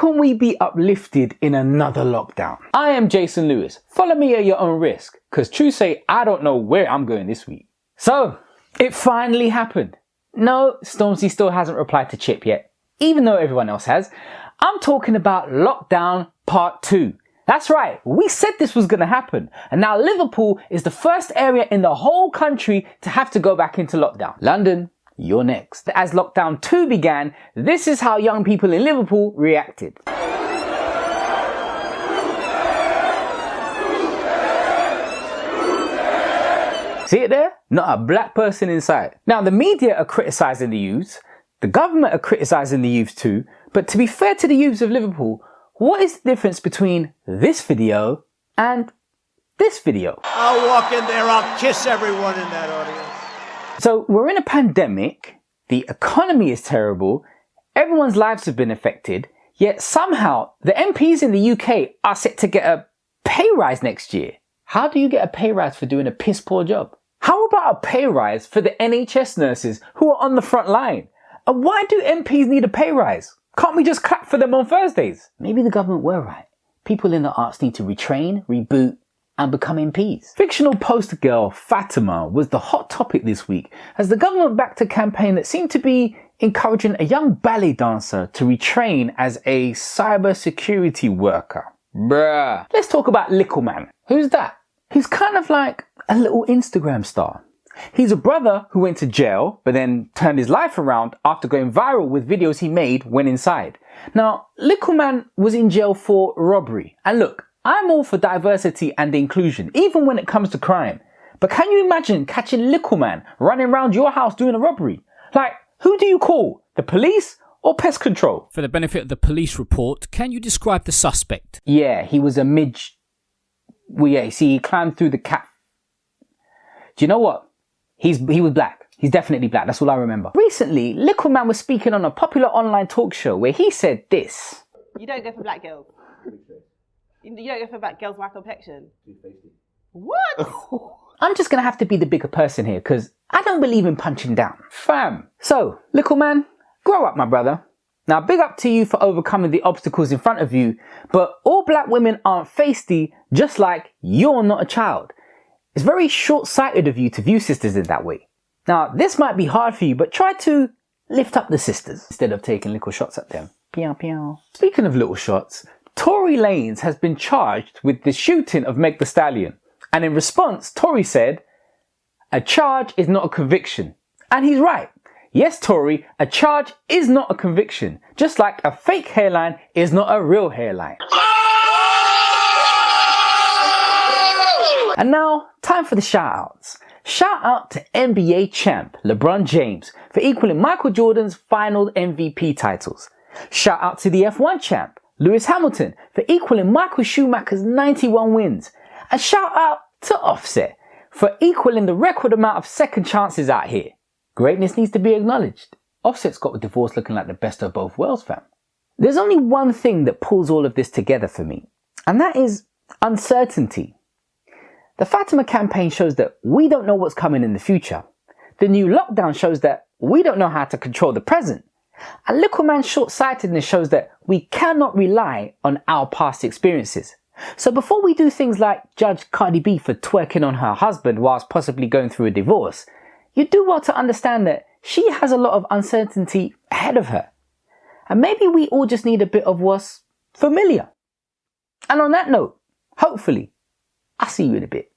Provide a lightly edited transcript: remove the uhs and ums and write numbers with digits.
can we be uplifted in another lockdown? I am Jason Lewis. Follow me at your own risk, because true say I don't know where I'm going this week. So, it finally happened. No, Stormzy still hasn't replied to Chip yet, even though everyone else has. I'm talking about Lockdown Part 2. That's right, we said this was going to happen, and now Liverpool is the first area in the whole country to have to go back into lockdown. London, you're next. As Lockdown 2 began, this is how young people in Liverpool reacted. See it there? Not a black person in sight. Now, the media are criticising the youths, the government are criticising the youths too, but to be fair to the youths of Liverpool, what is the difference between this video and this video? I'll walk in there, I'll kiss everyone in that audience. So we're in a pandemic, the economy is terrible, everyone's lives have been affected, yet somehow the MPs in the UK are set to get a pay rise next year. How do you get a pay rise for doing a piss poor job? How about a pay rise for the NHS nurses who are on the front line? And why do MPs need a pay rise? Can't we just clap for them on Thursdays? Maybe the government were right. People in the arts need to retrain, reboot, and become MPs. Fictional poster girl Fatima was the hot topic this week as the government backed a campaign that seemed to be encouraging a young ballet dancer to retrain as a cybersecurity worker. Bruh. Let's talk about Little Man. Who's that? He's kind of like a little Instagram star. He's a brother who went to jail, but then turned his life around after going viral with videos he made when inside. Now, Little Man was in jail for robbery. And look, I'm all for diversity and inclusion, even when it comes to crime. But can you imagine catching Little Man running around your house doing a robbery? Like, who do you call? The police or pest control? For the benefit of the police report, can you describe the suspect? Yeah, he was a Well, yeah, see, he climbed through the cat. Do you know what? He was black. He's definitely black. That's all I remember. Recently, Little Man was speaking on a popular online talk show where he said this. You don't go for black girls. You don't go for black girls with my complexion. What? I'm just going to have to be the bigger person here because I don't believe in punching down. Fam. So, Little Man, grow up, my brother. Now, big up to you for overcoming the obstacles in front of you, but all black women aren't feisty, just like you're not a child. It's very short-sighted of you to view sisters in that way. Now, this might be hard for you, but try to lift up the sisters instead of taking little shots at them. Pew, pew. Speaking of little shots, Tory Lanez has been charged with the shooting of Meg Thee Stallion. And in response, Tory said, "A charge is not a conviction." And he's right. Yes, Tory, a charge is not a conviction, just like a fake hairline is not a real hairline. And now, time for the shout-outs. Shout out to NBA champ LeBron James for equaling Michael Jordan's final MVP titles. Shout out to the F1 champ Lewis Hamilton for equaling Michael Schumacher's 91 wins. And shout out to Offset for equaling the record amount of second chances out here. Greatness needs to be acknowledged. Offset's got a divorce looking like the best of both worlds, fam. There's only one thing that pulls all of this together for me, and that is uncertainty. The Fatima campaign shows that we don't know what's coming in the future. The new lockdown shows that we don't know how to control the present. And Little Man's short-sightedness shows that we cannot rely on our past experiences. So before we do things like judge Cardi B for twerking on her husband whilst possibly going through a divorce, you do well to understand that she has a lot of uncertainty ahead of her. And maybe we all just need a bit of what's familiar. And on that note, hopefully, I'll see you in a bit.